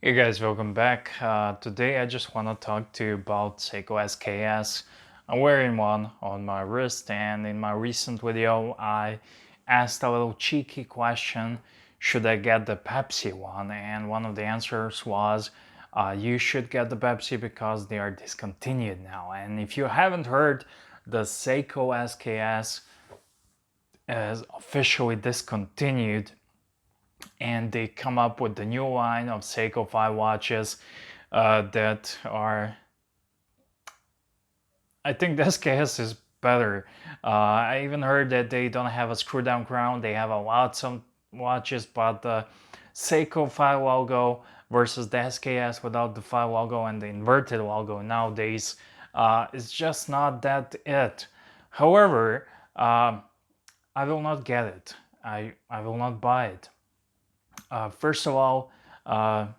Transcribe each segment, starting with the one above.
Hey guys, welcome back. Today I just want to talk to you about SEIKO SKS. I'm wearing one on my wrist, and in my recent video I asked a little cheeky question: should I get the Pepsi one? And one of the answers was you should get the Pepsi because they are discontinued now. And if you haven't heard, the SEIKO SKS is officially discontinued, and they come up with the new line of SEIKO 5 watches that are, I think the SKS is better. I even heard that they don't have a screw down crown. They have a lot of watches, but the SEIKO 5 logo versus the SKS without the 5 logo and the inverted logo nowadays is just not that it. However, I will not get it. I will not buy it. First of all, now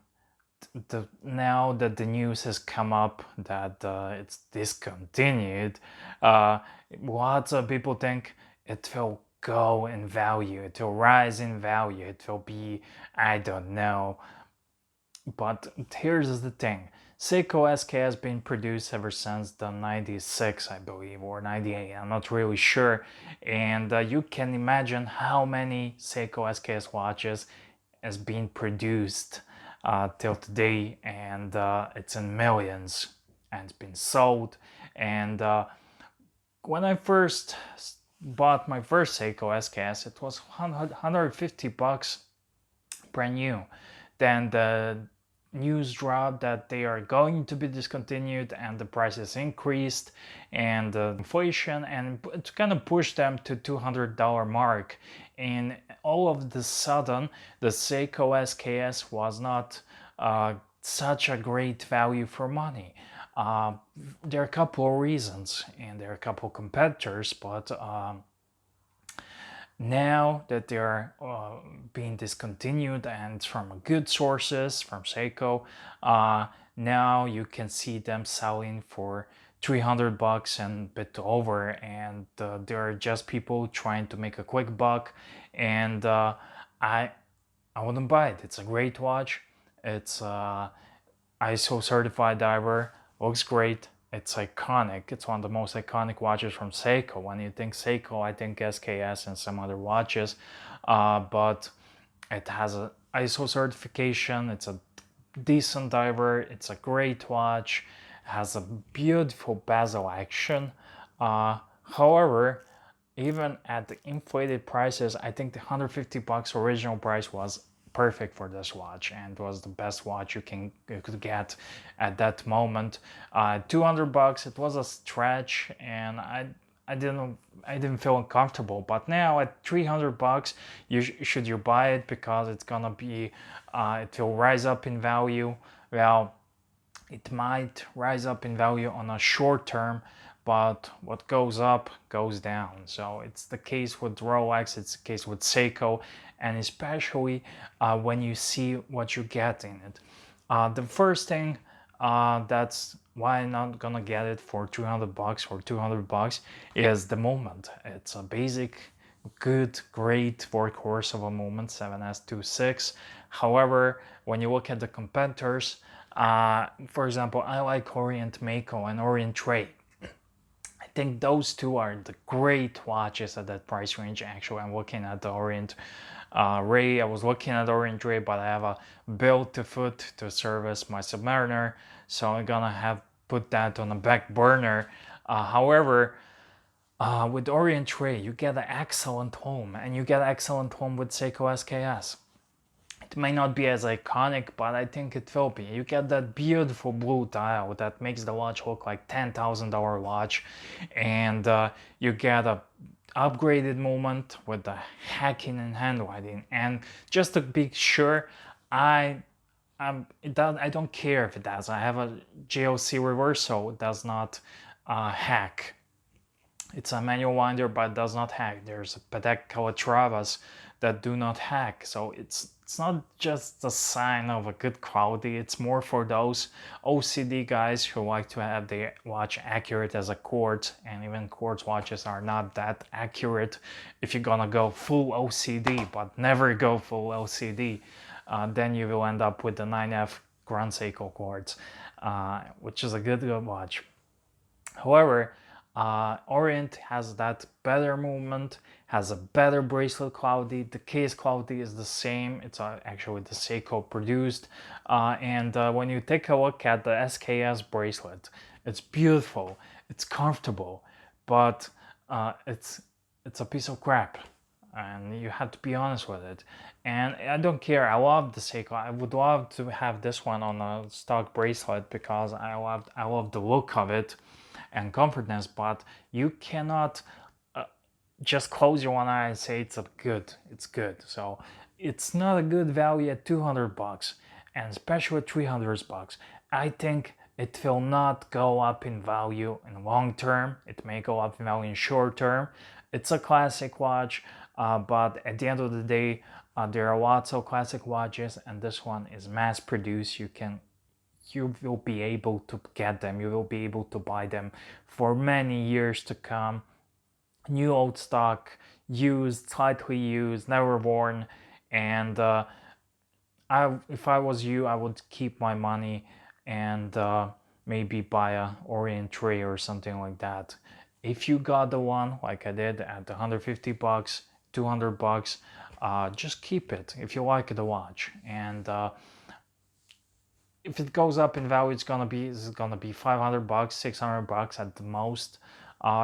that the news has come up that it's discontinued, lots of people think it will go in value, it will rise in value, it will be, I don't know. But here's the thing: SEIKO SK has been produced ever since the 96, I believe, or 98, I'm not really sure. And you can imagine how many SEIKO SKS watches has been produced till today, and it's in millions and it's been sold. And when I first bought my first SEIKO SKS, it was $150 brand new. Then the news dropped that they are going to be discontinued and the prices increased, and inflation, and it kind of pushed them to $200 mark. And all of the sudden the SEIKO SKS was not such a great value for money. There are a couple of reasons, and there are a couple of competitors, but now that they are being discontinued and from good sources from SEIKO, now you can see them selling for $300 and a bit over, and there are just people trying to make a quick buck. And I wouldn't buy it. It's a great watch. It's ISO certified diver, looks great. It's iconic. It's one of the most iconic watches from SEIKO. When you think SEIKO, I think SKS and some other watches, but it has a ISO certification. It's a decent diver. It's a great watch. It has a beautiful bezel action. However, even at the inflated prices, I think the $150 original price was perfect for this watch and was the best watch you could get at that moment. $200, it was a stretch, and I didn't feel uncomfortable. But now at $300, should you buy it because it's gonna be it will rise up in value? Well, it might rise up in value on a short term, but what goes up goes down. So it's the case with Rolex, it's the case with SEIKO, and especially when you see what you get in it. The first thing, that's why I'm not gonna get it for $300 or $200, is the movement. It's a basic, good, great workhorse of a movement, 7S26. However, when you look at the competitors, for example, I like Orient Mako and Orient Ray. I think those two are the great watches at that price range. Actually, I'm looking at the Orient Ray. I was looking at Orient Ray, but I have a build to foot to service my Submariner, so I'm gonna have put that on a back burner. However, with Orient Ray, you get an excellent home, and you get an excellent home with SEIKO SKS. It may not be as iconic, but I think it will be. You get that beautiful blue dial that makes the watch look like $10,000 watch, and you get a upgraded movement with the hacking and handwriting. And just to be sure, I don't care if it does. I have a JOC reversal. It does not hack. It's a manual winder, but it does not hack. There's Patek Calatravas that do not hack. So it's not just a sign of a good quality. It's more for those OCD guys who like to have the watch accurate as a quartz, and even quartz watches are not that accurate. If you're gonna go full OCD, but never go full LCD, then you will end up with the 9F Grand Seiko quartz, which is a good watch. However, Orient has that better movement, has a better bracelet quality. The case quality is the same. It's actually the Seiko produced. And when you take a look at the SKS bracelet, it's beautiful, it's comfortable, but it's a piece of crap. And you have to be honest with it. And I don't care. I love the Seiko. I would love to have this one on a stock bracelet because I love the look of it and comfortness. But you cannot just close your one eye and say it's good. So it's not a good value at 200 bucks, and especially at 300 bucks. I think it will not go up in value in long term. It may go up in value in short term. It's a classic watch, but at the end of the day, there are lots of classic watches, and this one is mass produced. You will be able to get them. You will be able to buy them for many years to come. New old stock, used, slightly used, never worn, and if I was you, I would keep my money and maybe buy a Orient tray or something like that. If you got the one like I did at 150 bucks, 200 bucks, just keep it if you like the watch. And if it goes up in value, it's gonna be 500 bucks, 600 bucks at the most.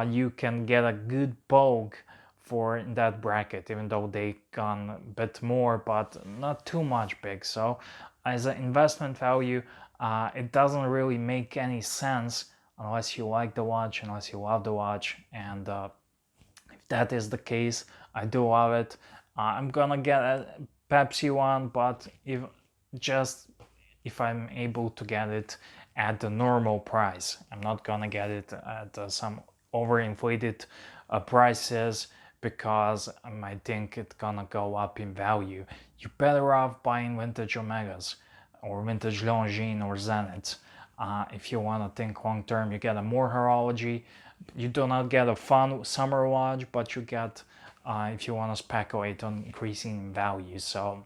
You can get a good bulk for that bracket, even though they gone a bit more, but not too much big. So as an investment value, it doesn't really make any sense unless you like the watch, unless you love the watch. And if that is the case, I do love it. I'm gonna get a Pepsi one, but if I'm able to get it at the normal price. I'm not gonna get it at some overinflated prices because I might think it's gonna go up in value. You're better off buying vintage Omegas or vintage Longines or Zeniths. If you want to think long term, you get a more horology. You do not get a fun summer watch, but you get if you want to speculate on increasing in value. So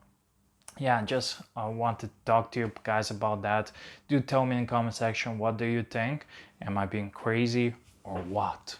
yeah, just wanted to talk to you guys about that. Do tell me in the comment section, what do you think? Am I being crazy or what?